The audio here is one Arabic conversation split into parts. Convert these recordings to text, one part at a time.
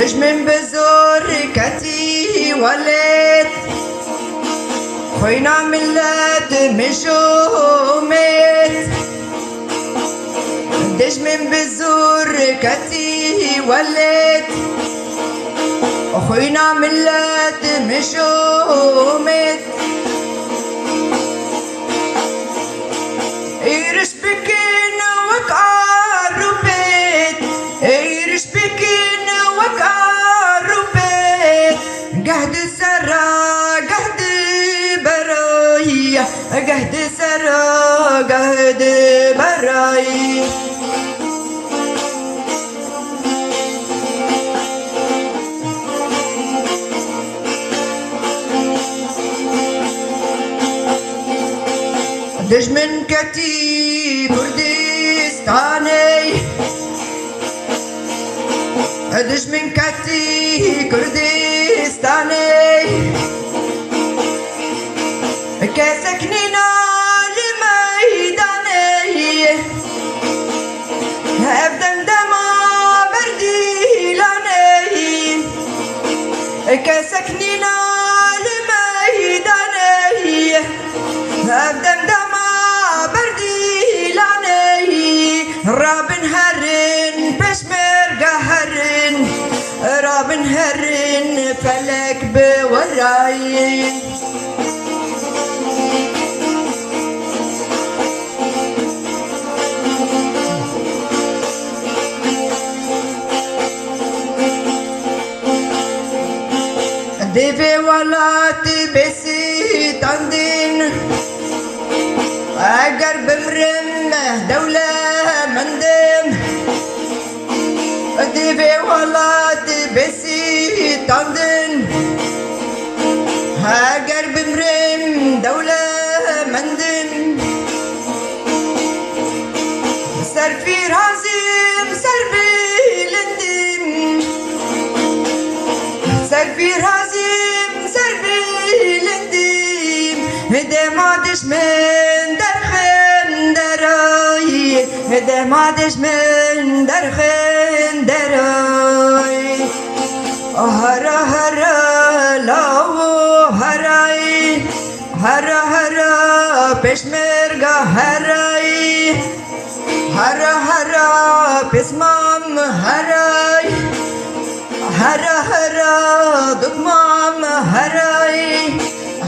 دش من بزور كتي ولد خوينا ملت مشومت دش من بزور كتي ولد خوينا ملت مشومت ايرش بكين وقاربت ايرش بكين وقاربت قهد سرا قهد براي قهد سرا قهد براي دش من كتي كردستاني دش من كتي كردستاني كسكننا لميداني أبدن دما بردي لاني كسكننا لميداني أبدن دما رابن هرن بشمرقة هرن رابن هرن فلك بوراي ديفي ولات بسي تندين أقر بمرم دولة مندم ديفي ولات بسي تندن أقر بمرم دولة مندن سرفي رازم سربي لندم سرفي رازم سربي لندم دمادش من دمادش من در خندراي هرا هرا لاو هراي هرا هرا پشمرگا هراي هرا هرا پسمام هراي هرا هرا دکمام هراي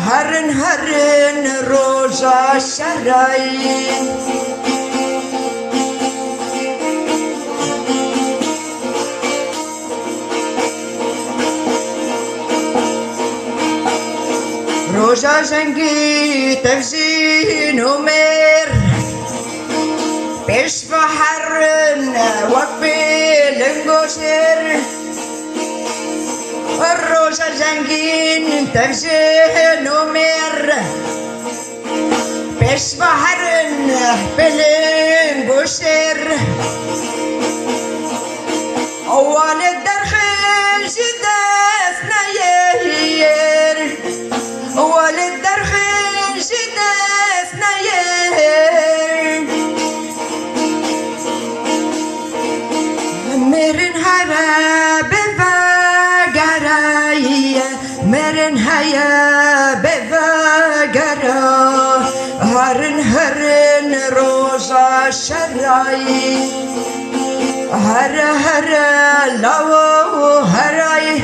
هرن هرن روزا شراي روزا جنگی تفزین عمر پیش بحرن وقبی لنگوشر روزا جنگین تفزین عمر پیش بحرن بلنگوشر اول الدرخل جداس ناير ولد درخل جداس ناير مرن هيا بفقراي مرن هيا بفقرا هرن هرن روزا شراي هرا هرا لاو هراي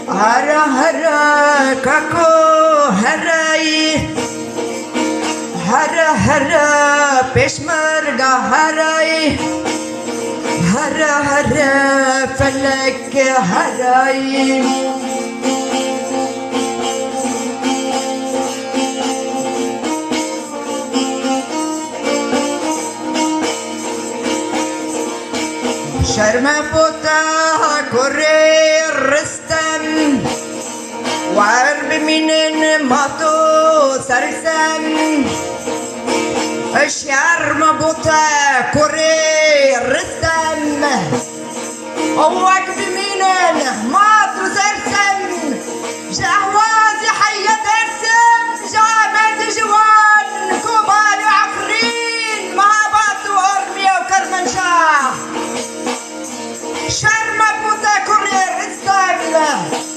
هرا هرا كاكو هراي هرا هرا پشمرگا هراي هرا هرا فلك هراي شرم بوتا كوري رستم وعرب من ماتو سرسم شرم بوتا كوري رستم وعرب من ماتو سرسم جهوازي حية درسم جامد جوان كومال عفرين مع باتو أرمية وكرمنشاه شرم بوتا كوري رستم رستم